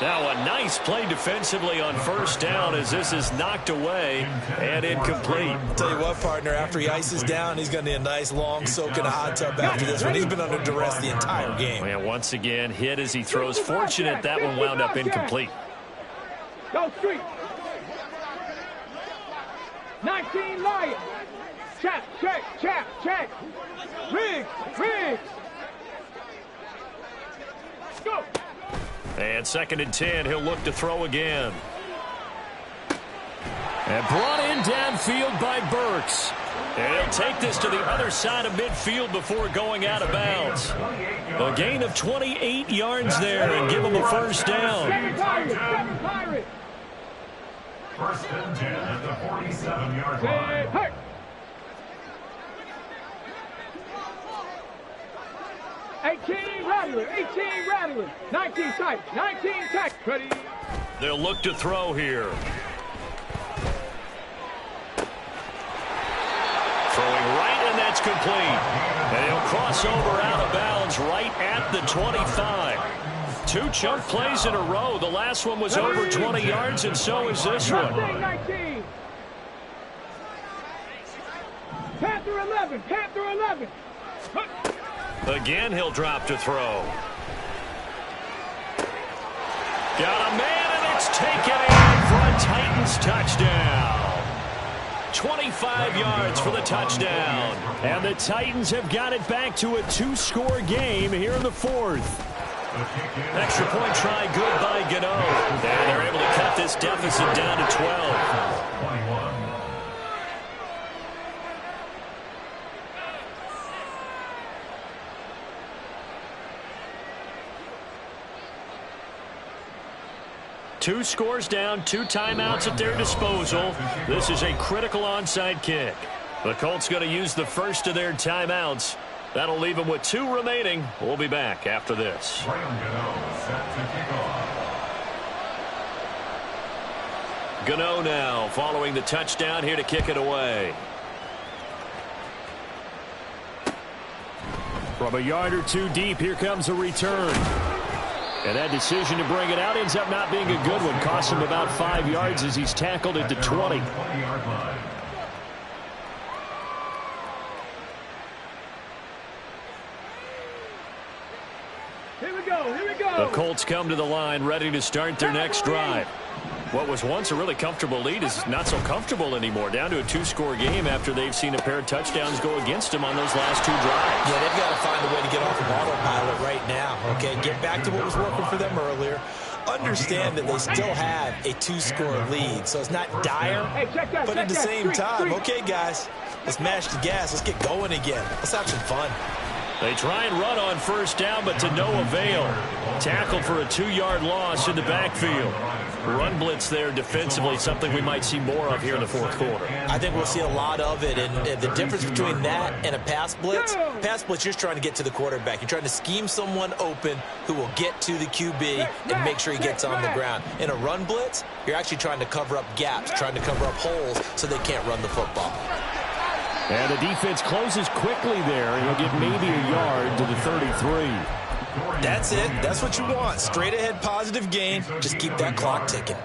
S5: Now a nice play defensively on first down as this is knocked away and incomplete.
S3: Tell you what, partner, after he ices down, he's going to need a nice long soak in a hot tub after this one. He's been under duress the entire game.
S5: And once again, hit as he throws. Fortunate that one wound up incomplete.
S2: Go street. 19 Lions. Check, check, check, check. Riggs, Riggs. Go.
S5: And second and 10, he'll look to throw again. And brought in downfield by Burks. And he'll take this to the other side of midfield before going out of bounds. A gain of 28 yards there and give him a first down.
S2: Seven Pirates.
S4: First and 10 at the 47-yard line.
S2: Hey. 18 Rattler, 18 Rattler, 19 tight, 19 tight. Ready.
S5: They'll look to throw here. Throwing right, and that's complete. And he'll cross over out of bounds right at the 25. 2 chunk plays in a row. The last one was over 20 yards, and so is this one.
S2: 19. Panther 11, Panther 11.
S5: Again, he'll drop to throw. Got a man, and it's taken in for a Titans touchdown. 25 yards for the touchdown. And the Titans have got it back to a 2-score game here in the fourth. Extra point try good by Gano. And they're able to cut this deficit down to 12.
S4: 21.
S5: Two scores down, 2 timeouts at their disposal. This is a critical onside kick. The Colts going to use the first of their timeouts. That'll leave them with 2 remaining. We'll be back after this. Gano now following the touchdown here to kick it away. From a yard or 2 deep, here comes a return. And that decision to bring it out ends up not being a good one. Costs him about 5 yards as he's tackled at the 20.
S2: Here we go, here we go.
S5: The Colts come to the line ready to start their next drive. What was once a really comfortable lead is not so comfortable anymore. Down to a 2-score game after they've seen a pair of touchdowns go against them on those last 2 drives.
S3: Yeah, they've got to find a way to get off of autopilot right now, okay? Get back to what was working for them earlier. understand that they still have a 2-score lead, so it's not dire.
S2: Hey, check that,
S3: But at the same time,
S2: three.
S3: okay, guys, let's mash the gas. Let's get going again. Let's have some fun.
S5: They try and run on first down, but to no avail. Tackled for a 2-yard loss in the backfield. Run blitz there defensively, something we might see more of here in the fourth quarter.
S3: I think we'll see a lot of it, and the difference between that and a pass blitz, you're just trying to get to the quarterback. You're trying to scheme someone open who will get to the QB and make sure he gets on the ground. In a run blitz, you're actually trying to cover up gaps, trying to cover up holes so they can't run the football.
S5: And the defense closes quickly there, and he'll get maybe a yard to the 33.
S3: That's it. That's what you want. Straight ahead positive gain. Just keep that clock ticking.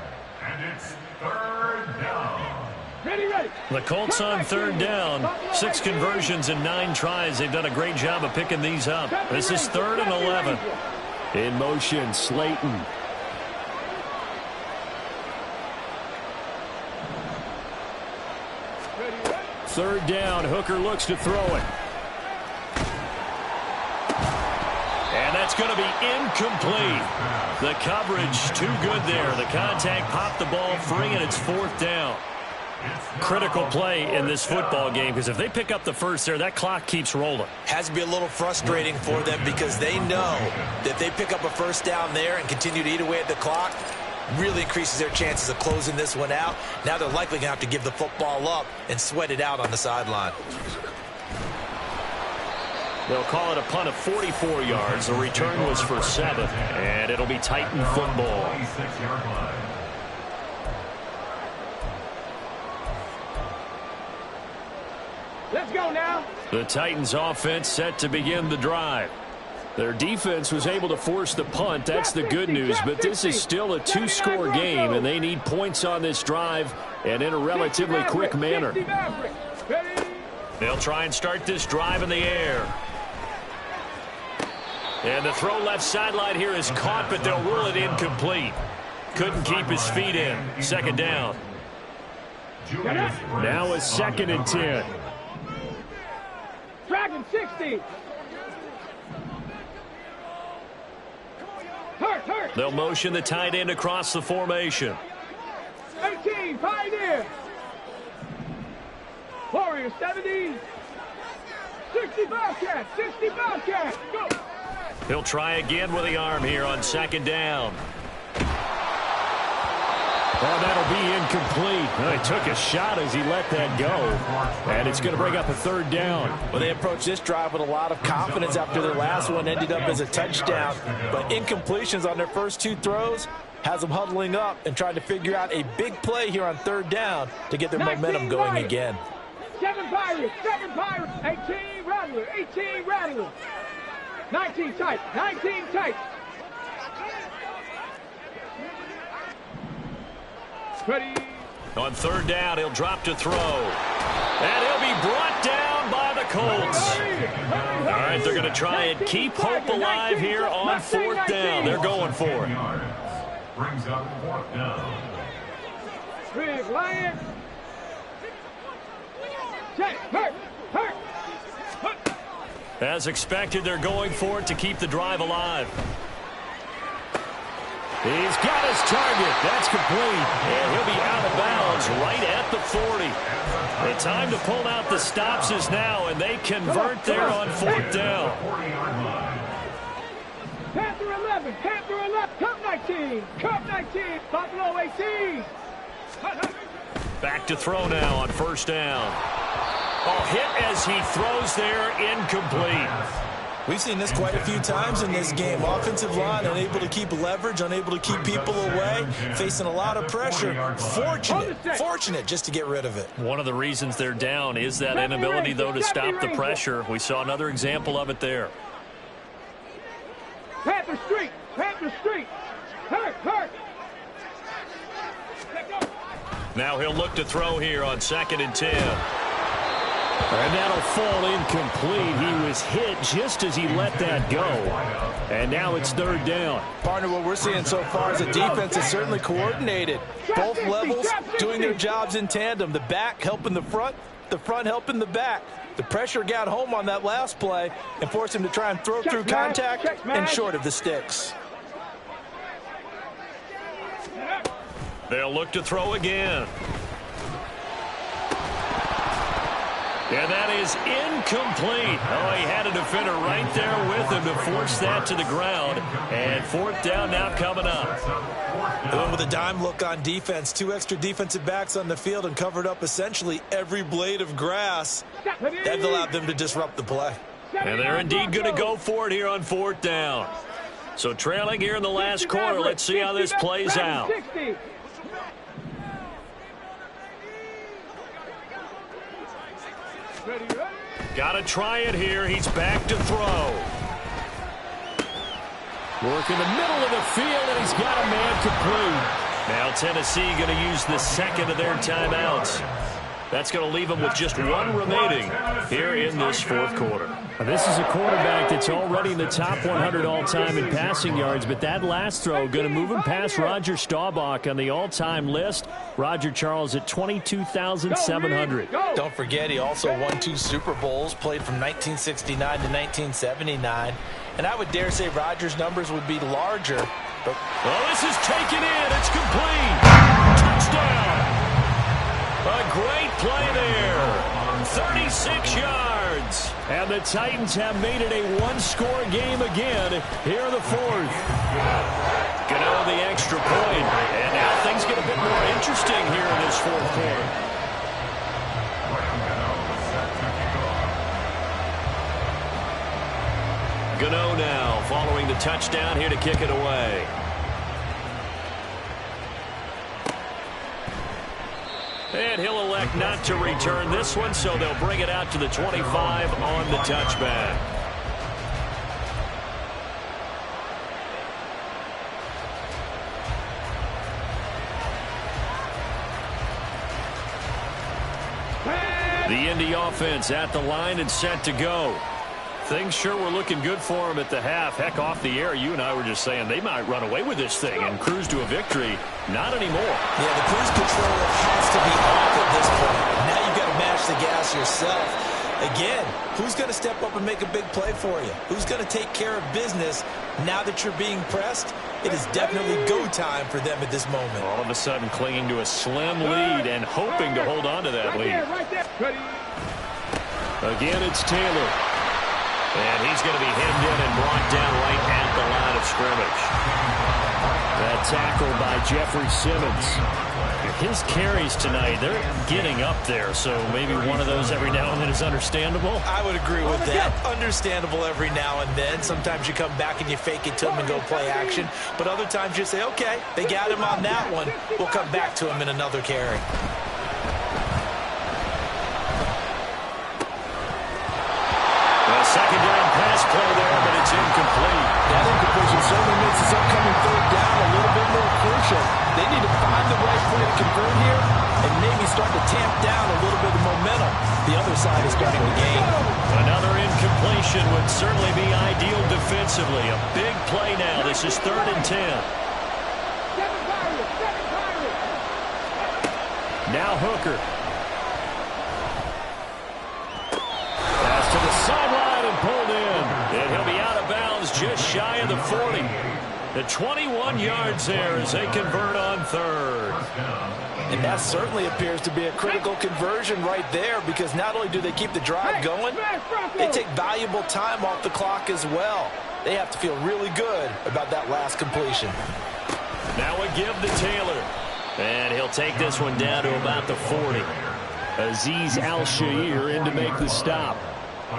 S4: And it's third down.
S2: Ready.
S5: The Colts on third down. 6 conversions and 9 tries. They've done a great job of picking these up. This is 3rd and 11. In motion, Slayton. Third down, Hooker looks to throw it. And that's going to be incomplete. The coverage too good there. The contact popped the ball free, and it's 4th down. Critical play in this football game, because if they pick up the first there, that clock keeps rolling.
S3: Has to be a little frustrating for them because they know that if they pick up a first down there and continue to eat away at the clock, really increases their chances of closing this one out. Now they're likely going to have to give the football up and sweat it out on the sideline.
S5: They'll call it a punt of 44 yards. The return was for 7, and it'll be Titan football.
S4: 26-yard line.
S2: Let's go now.
S5: The Titans offense set to begin the drive. Their defense was able to force the punt. That's the good news, but this is still a 2-score game, and they need points on this drive and in a relatively quick manner. They'll try and start this drive in the air. And the throw left sideline here is caught, but they'll rule it incomplete. Couldn't keep his feet in. 2nd down. Now a 2nd and 10.
S2: Dragon 60. Hurt.
S5: They'll motion the tight end across the formation.
S2: 18, Pioneer. Warriors 70. 60 Bobcat. 60 Bobcat. Go.
S5: He'll try again with the arm here on 2nd down. Well, that'll be incomplete. He took a shot as he let that go. And it's going to bring up a 3rd down.
S3: Well, they approached this drive with a lot of confidence after their last one ended up as a touchdown. But incompletions on their first 2 throws has them huddling up and trying to figure out a big play here on 3rd down to get their momentum going again.
S2: 7 Pirates. 18 Rattler. 18 Rattler. 19 tight. 19 tight. Ready.
S5: On 3rd down, he'll drop to throw. And he'll be brought down by the Colts. All right, they're going to try and keep hope alive here on 4th down. They're going for it.
S4: Brings up 4th down.
S2: Big Lion. Check. Hurt.
S5: As expected, they're going for it to keep the drive alive. He's got his target. That's complete. And he'll be out of bounds right at the 40. The time to pull out the stops is now, and they convert there on 4th down.
S2: Panther 11. Cup 19. Buffalo 18.
S5: Back to throw now on 1st down. Oh, hit as he throws there, incomplete.
S3: We've seen this quite a few times in this game. Offensive line unable to keep leverage, unable to keep people away, facing a lot of pressure. Fortunate just to get rid of it.
S5: One of the reasons they're down is that inability, though, to stop the pressure. We saw another example of it there.
S2: Panther Street. Hurt.
S5: Now he'll look to throw here on 2nd and 10. And that'll fall incomplete. He was hit just as he let that go. And now it's 3rd down.
S3: Partner, what we're seeing so far is the defense is certainly coordinated. Both levels doing their jobs in tandem. The back helping the front helping the back. The pressure got home on that last play and forced him to try and throw through contact and short of the sticks.
S1: They'll look to throw again. And that is incomplete. Oh, he had a defender right there with him to force that to the ground. And fourth down now coming up.
S3: And with a dime look on defense, 2 extra defensive backs on the field and covered up essentially every blade of grass. That allowed them to disrupt the play.
S1: And they're indeed going to go for it here on fourth down. So trailing here in the last quarter, let's see how this plays out. Got to try it here. He's back to throw.
S5: Work in the middle of the field, and he's got a man complete.
S1: Now Tennessee going to use the second of their timeouts. That's going to leave them with just one remaining here in this fourth quarter.
S5: This is a quarterback that's already in the top 100 all-time in passing yards, but that last throw going to move him past Roger Staubach on the all-time list. Roger Charles at 22,700.
S3: Don't forget, he also won 2 Super Bowls, played from 1969 to 1979. And I would dare say Rodgers' numbers would be larger. But
S1: well, this is taken in. It's complete. Touchdown. A great play there. 36 yards.
S5: And the Titans have made it a one-score game again here in the fourth.
S1: Gano the extra point. And now things get a bit more interesting here in this fourth quarter. Gano now following the touchdown here to kick it away. And he'll elect not to return this one, so they'll bring it out to the 25 on the touchback. The Indy offense at the line and set to go. Things sure were looking good for them at the half. Heck, off the air, you and I were just saying they might run away with this thing and cruise to a victory. Not anymore.
S3: yeah, the cruise control has to be off at this point. Now you've got to mash the gas yourself. Again, who's going to step up and make a big play for you? Who's going to take care of business now that you're being pressed? It is definitely go time for them at this moment.
S1: All of a sudden clinging to a slim lead and hoping to hold on to that lead. Again, it's Taylor. And he's going to be hemmed in and brought down right at the line of scrimmage. That tackle by Jeffrey Simmons. His carries tonight, they're getting up there, so maybe one of those every now and then is understandable.
S3: I would agree with that. Understandable every now and then. Sometimes you come back and you fake it to them and go play action. But other times you say, okay, they got him on that one. We'll come back to him in another carry.
S1: Second down pass play there, but it's incomplete.
S3: That incompletion certainly makes this upcoming third down a little bit more crucial. They need to find the right play to convert here and maybe start to tamp down a little bit of momentum. The other side is starting to gain.
S1: Another incompletion would certainly be ideal defensively. A big play now. This is 3rd and 10.
S5: Now Hooker.
S1: Pass to the sideline and pulled in. And he'll be out of bounds just shy of the 40. The 21 yards there as they convert on 3rd.
S3: And that certainly appears to be a critical conversion right there, because not only do they keep the drive going, they take valuable time off the clock as well. They have to feel really good about that last completion.
S1: Now a give to Taylor. And he'll take this one down to about the 40.
S5: Azeez Al-Shaair in to make the stop.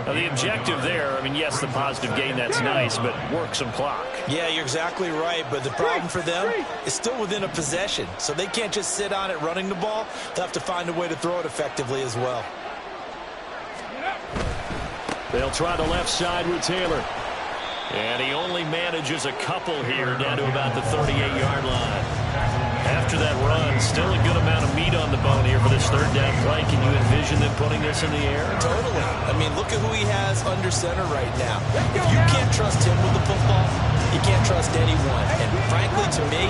S1: Now the objective there, I mean, yes, the positive gain, that's nice, but work some clock.
S3: Yeah, you're exactly right, but the problem for them is still within a possession, so they can't just sit on it running the ball. They'll have to find a way to throw it effectively as well.
S5: They'll try the left side with Taylor.
S1: And he only manages a couple here down to about the 38-yard line. After that run, still a good amount of meat on the bone here for this 3rd down play. Can you envision them putting this in the air?
S3: Totally. I mean, look at who he has under center right now. If you can't trust him with the football, you can't trust anyone. And frankly, to me,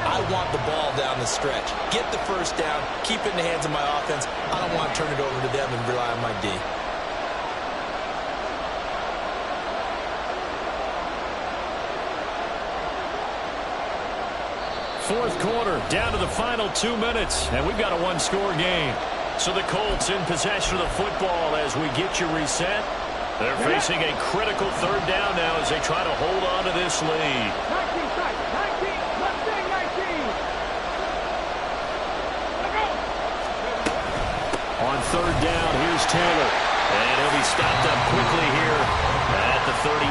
S3: I want the ball down the stretch. Get the first down, keep it in the hands of my offense. I don't want to turn it over to them and rely on my D.
S1: Fourth quarter, down to the
S5: final 2 minutes, and we've got a one-score game. So the Colts in possession of the football as we get you reset. They're facing a critical third down now as they try to hold on to this lead.
S2: 19, 19, Mustang 19.
S5: On third down, here's Taylor. And he'll be stopped up quickly here at the 38.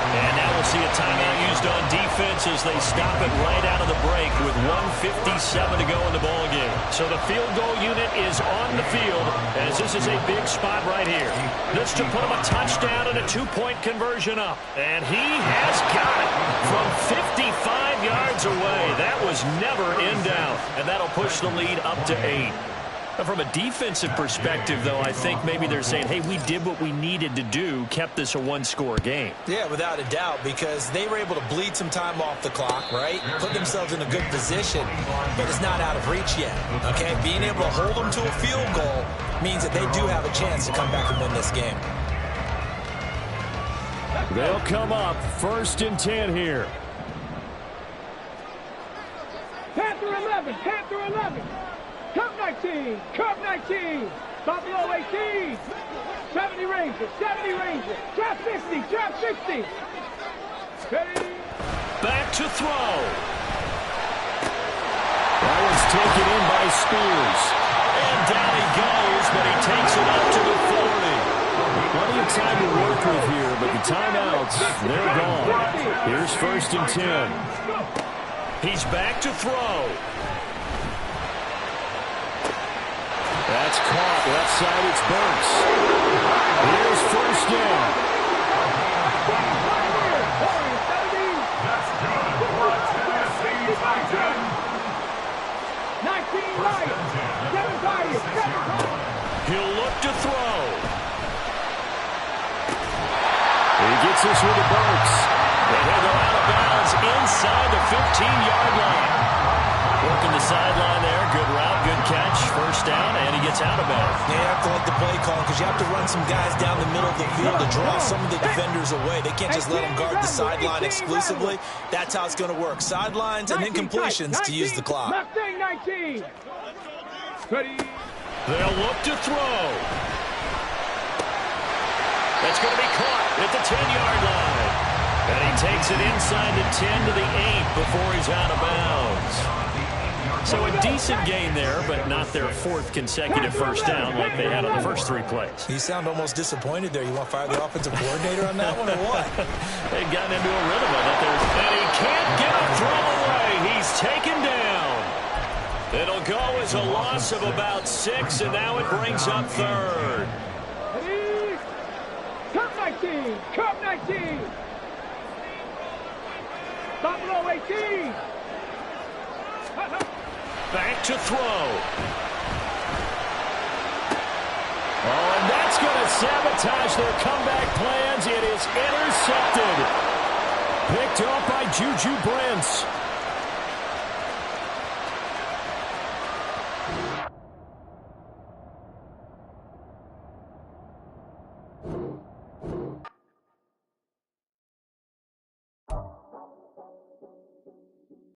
S5: And now we'll see a timeout used on defense as they stop it right out of the break with 1:57 to go in the ballgame. So the field goal unit is on the field as this is a big spot right here. This to put him a touchdown and a 2-point conversion up. And he has got it from 55 yards away. That was never in doubt. And that'll push the lead up to 8. From a defensive perspective, though, I think maybe they're saying, hey, we did what we needed to do, kept this a one-score game.
S3: Yeah, without a doubt, because they were able to bleed some time off the clock, right? Put themselves in a good position, but it's not out of reach yet, okay? Being able to hold them to a field goal means that they do have a chance to come back and win this game.
S5: They'll come up 1st and 10 here.
S2: Panther 11, Panther 11. Cup 19, Cup 19, Buffalo 18, 70 Rangers, trap 60, trap 60. Ready?
S5: Back to throw. That was taken in by Spears. And down he goes, but he takes it up to the 40. Plenty of time to work with here, but the timeouts, they're gone. Here's 1st and 10. He's back to throw. That's caught. Left side, it's Burks. Here's 1st down.
S4: That's good for a Tennessee Titan.
S2: 19 right, 7 Tigers, 7
S5: He'll look to throw. He gets this with the Burks. And he'll go out of bounds inside the 15-yard line. Working the sideline there. Good route, good catch. 1st down, and he gets out of bounds.
S3: You have to like the play call because you have to run some guys down the middle of the field to draw some of the defenders away. They can't just let them guard the sideline exclusively. That's how it's going to work. Sidelines and then completions to use the clock.
S2: Mustang 19. Ready?
S5: They'll look to throw. That's going to be caught at the 10-yard line. And he takes it inside the 10 to the 8 before he's out of bounds. So a decent gain there, but not their 4th consecutive 1st down like they had on the first 3 plays.
S3: You sound almost disappointed there. You want to fire the offensive coordinator on that one or what?
S5: They've gotten into a rhythm of it. And he can't get a throw away. He's taken down. It'll go as a loss of about 6, and now it brings up 3rd.
S2: Ready? Cup 19, Cup 19. Buffalo 18.
S5: Back to throw. Oh, and that's going to sabotage their comeback plans. It is intercepted. Picked up by Juju Brents.